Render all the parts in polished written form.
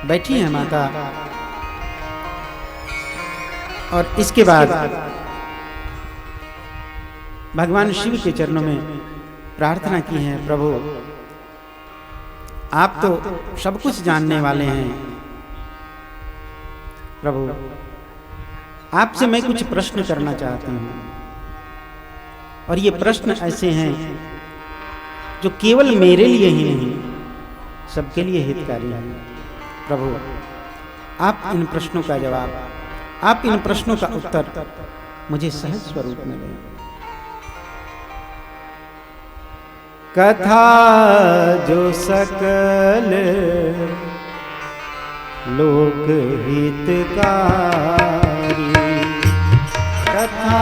बैठी हैं माता और इसके बाद भगवान शिव के चरणों में प्रार्थना की है, प्रभु आप तो सब कुछ जानने वाले हैं, प्रभु आपसे मैं कुछ प्रश्न करना चाहती हूँ और ये प्रश्न ऐसे हैं जो केवल मेरे लिए ही नहीं सबके लिए हितकारी हैं। प्रभु आप इन प्रश्नों का जवाब, आप इन प्रश्नों का उत्तर मुझे सहज स्वरूप में दें। कथा जो सकल लोक हितकारी, कथा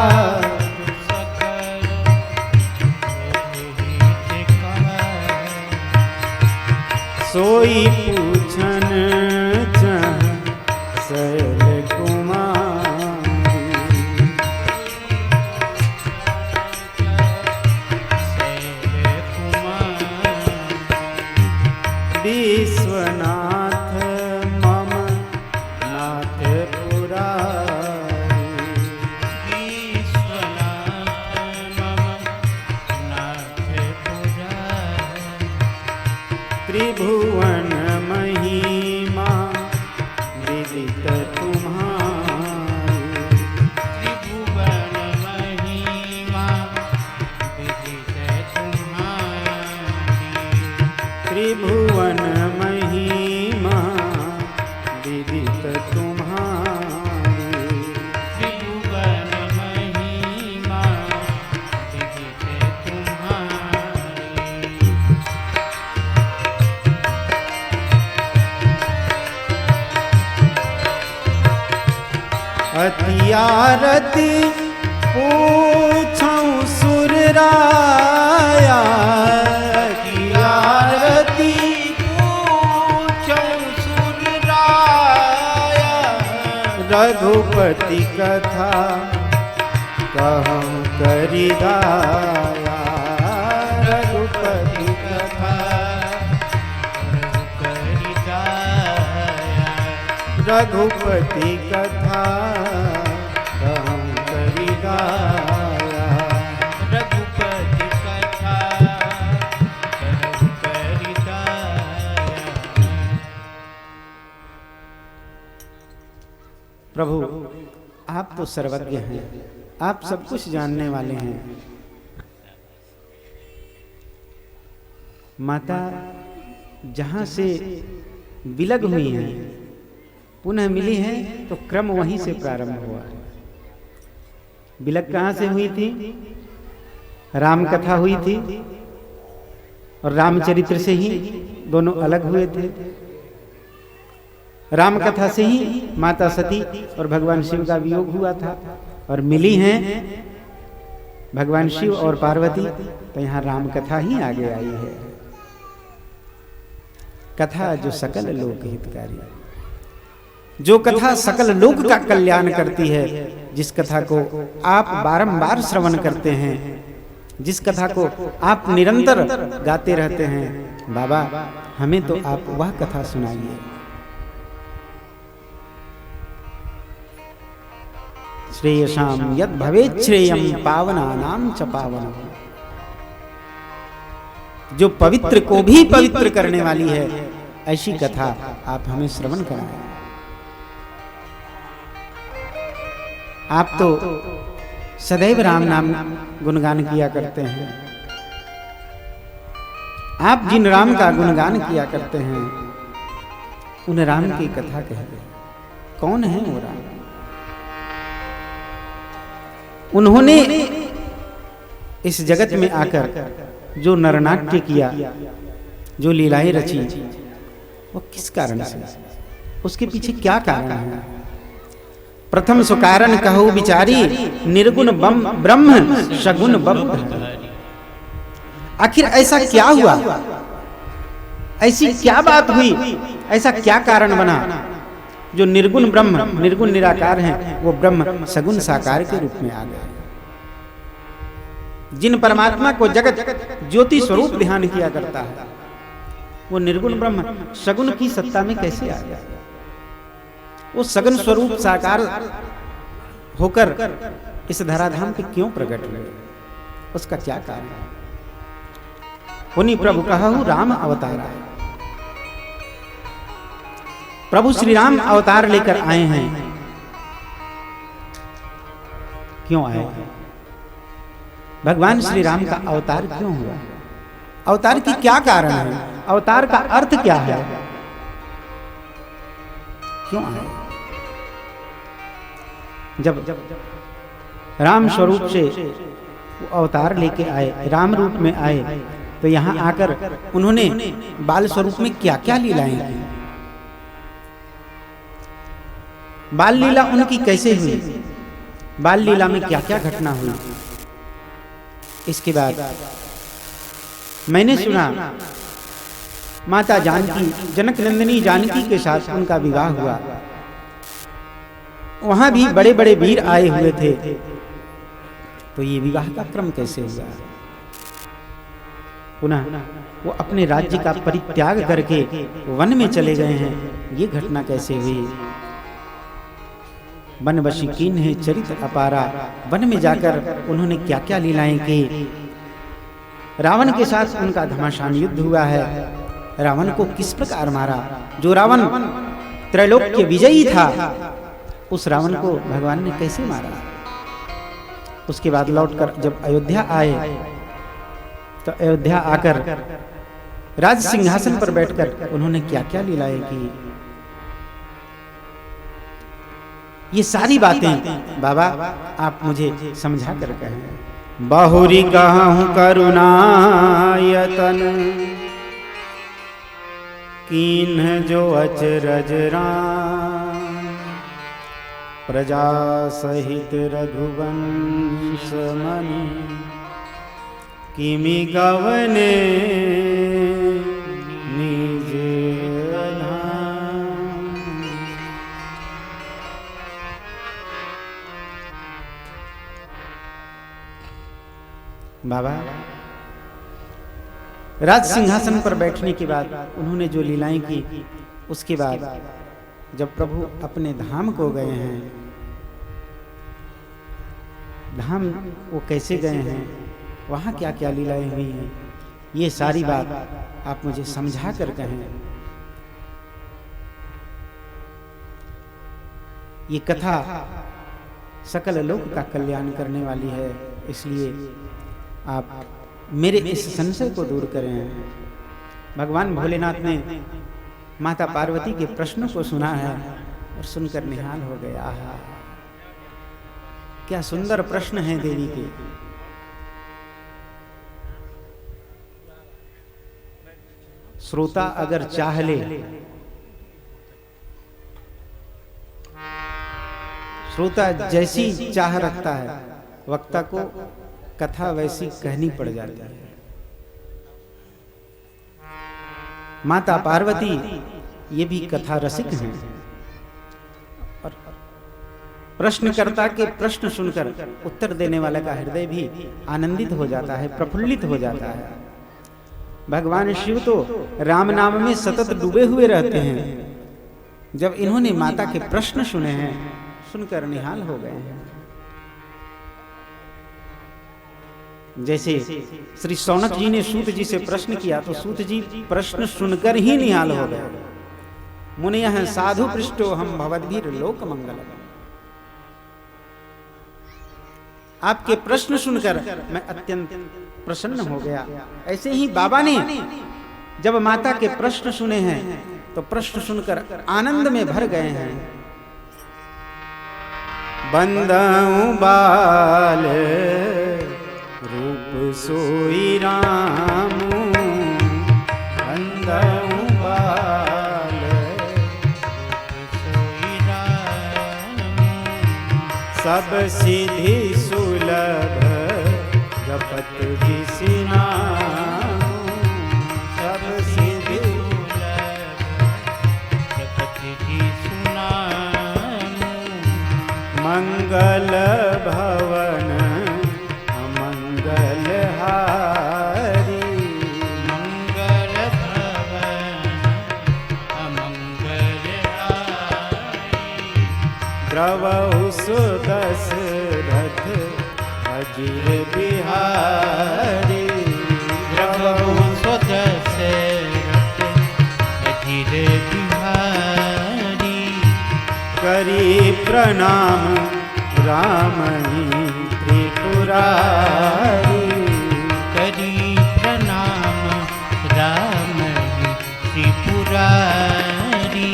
सोई पूछन शैल कुमारी, विश्वनाथ मम नाथ पुरारी, विश्वनाथ मम नाथ पुरारी, त्रिभुवन महिमा विदित तुम्हारी, त्रिभुवन महिमा विदित तुम्हारी, त्रिभुवन महिमा विदित तुम्हारी, त्रिभुवन महिमा विदित तुम्हारी। अति आरती पूछूं सुर राया, अति आरती पूछूं सुर राया, रघुपति कथा कहूं करि दाया, रघुपति कथा करि दाया, रघुपति कथा कहूं करि दाया, रघुपति कथा कहूं करि दाया। प्रभु आप तो सर्वज्ञ हैं, आप सब कुछ जानने वाले हैं। माता जहां से विलग हुई हैं पुनः मिली है तो क्रम वहीं से प्रारंभ हुआ। विलग कहां से हुई थी? राम कथा हुई थी और रामचरित्र से ही दोनों अलग हुए थे। राम कथा से ही माता सती और भगवान शिव का वियोग हुआ था और मिली हैं भगवान शिव और पार्वती, तो यहाँ राम कथा ही आगे आई है। कथा जो सकल लोक हितकारी, जो कथा सकल लोक का कल्याण करती है, जिस कथा को आप बारंबार श्रवण करते हैं, जिस कथा को आप निरंतर गाते रहते हैं, बाबा हमें तो आप वह कथा सुनाइए। श्रेयसाम यद भवेत् श्रेयम पावनानां च पावनम्, जो पवित्र को भी पवित्र करने वाली है, ऐसी कथा आप हमें श्रवण कराएं। आप तो सदैव राम नाम गुणगान किया करते हैं। आप जिन राम का गुणगान किया करते हैं उन राम की कथा कहिए। कौन है वो राम? उन्होंने इस जगत में आकर जो नरनाट्य किया, जो लीलाएं रची, वो किस कारण से, उसके पीछे क्या कारण है? प्रथम सुकारण कहु विचारी, निर्गुण ब्रह्म सगुण बब्ब। आखिर ऐसा क्या हुआ? ऐसी क्या बात हुई? ऐसा क्या कारण बना जो निर्गुण ब्रह्म, निर्गुण निराकार हैं, वो ब्रह्म सगुण साकार के रूप में आ गए? जिन परमात्मा को जगत ज्योति स्वरूप ध्यान किया करता है, वो निर्गुण ब्रह्म सगुण की सत्ता में कैसे आ गया? वो सगुण स्वरूप साकार होकर इस धराधाम पे क्यों प्रकट हुए? उसका क्या कारण है? उन्हीं प्रभु कहु राम अवतार आए। प्रभु श्री राम अवतार लेकर आए हैं। क्यों आए? भगवान श्री राम का अवतार क्यों हुआ? अवतार की क्या कारण है? अवतार का अर्थ क्या है? क्यों आए? जब राम स्वरूप से वो अवतार लेके आए, राम रूप में आए, तो यहां आकर उन्होंने बाल स्वरूप में क्या क्या लीलाएं की? बाल लीला उनकी कैसे हुई? बाल लीला में क्या क्या घटना हुई? इसके बाद मैंने सुना माता जानकी, जनक नंदिनी जानकी के साथ उनका विवाह हुआ। वहां भी बड़े बड़े वीर आए हुए थे। तो ये विवाह का क्रम कैसे हुआ? पुनः वो अपने राज्य का परित्याग करके वन में चले गए हैं। ये घटना कैसे हुई? वन बशी कीन है चरित अपारा। वन में जाकर उन्होंने क्या क्या लीलाएं की? रावण के साथ उनका घमासान युद्ध हुआ है। रावण को किस प्रकार मारा? जो रावण त्रैलोक्य विजयी था, उस रावण को भगवान ने कैसे मारा? उसके बाद लौटकर जब अयोध्या आए, तो अयोध्या आकर राज सिंहासन पर बैठकर उन्होंने क्या क्या लीलाएं की? ये सारी बातें बाबा आप मुझे समझा कर कहें। बहुरी कहूँ करुणायतन, कीन्ह जो अचरज राम। प्रजा सहित रघुवंश मनि, किमि गवने निज धाम। बाबा राज सिंहासन पर बैठने के बाद उन्होंने जो लीलाएं की, उसके बाद जब प्रभु अपने धाम को गए हैं, धाम वो कैसे गए हैं, वहाँ क्या क्या लीलाएं हुई हैं, ये सारी बात आप मुझे समझा कर कहें। ये कथा सकल लोक का कल्याण करने वाली है, इसलिए आप मेरे इस संशय को दूर करें। भगवान भोलेनाथ ने माता पार्वती के प्रश्न को सुना है और सुनकर निहाल हो गया। आहा, क्या सुंदर प्रश्न है देवी के। श्रोता अगर चाह ले, श्रोता जैसी चाह रखता है, वक्ता को कथा वैसी कहनी पड़ जाती है। माता पार्वती ये भी कथा रसिक हैं और प्रश्नकर्ता के प्रश्न सुनकर उत्तर देने वाले का हृदय भी आनंदित हो जाता है, प्रफुल्लित हो जाता है। भगवान शिव तो राम नाम में सतत डूबे हुए रहते हैं। जब इन्होंने माता के प्रश्न सुने हैं, सुनकर निहाल हो गए हैं। जैसे श्री सौनक जी ने सूत जी से प्रश्न किया, तो सूत जी प्रश्न सुनकर ही निहाल हो गए। मुनियः साधु पृष्ठो हम भवद्भिर लोक मंगलम। आपके प्रश्न सुनकर मैं अत्यंत प्रसन्न हो गया। ऐसे ही बाबा ने जब माता के प्रश्न सुने हैं, तो प्रश्न सुनकर आनंद में भर गए हैं। बंदऊ बाल रूप सोई राम, बंदऊ बाल सोई राम। सब सिद्धि सुलभ जपत जिसि नाम, सब सिद्धि सुलभ जपत जिसि नाम। मंगल भवन मंगल हारी, मंगल भवन द्रवहु सुदशरथ अजीर बिहारी। द्रवहु सुदशरथ अजीर बिहारी। करी प्रणाम राम ही त्रिपुरारी। करी प्रणाम राम ही त्रिपुरारी।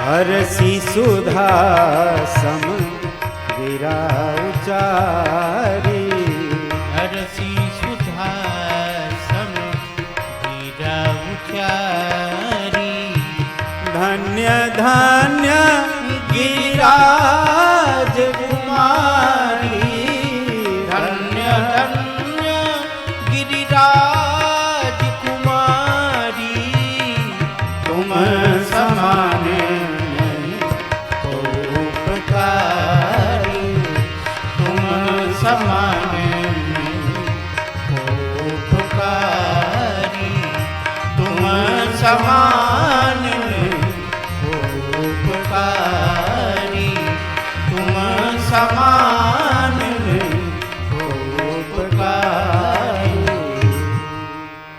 हरसी सुधा सम वीरा उचारी। हरसी सुधा सम वीरा उचारी। धन्य धन्य गिरिराज कुमारी। धन्य धन्य गिरिराज कुमारी। तुम समान उपकारी। तुम समान उपकारी। तुम समान उपकारी। तुम समान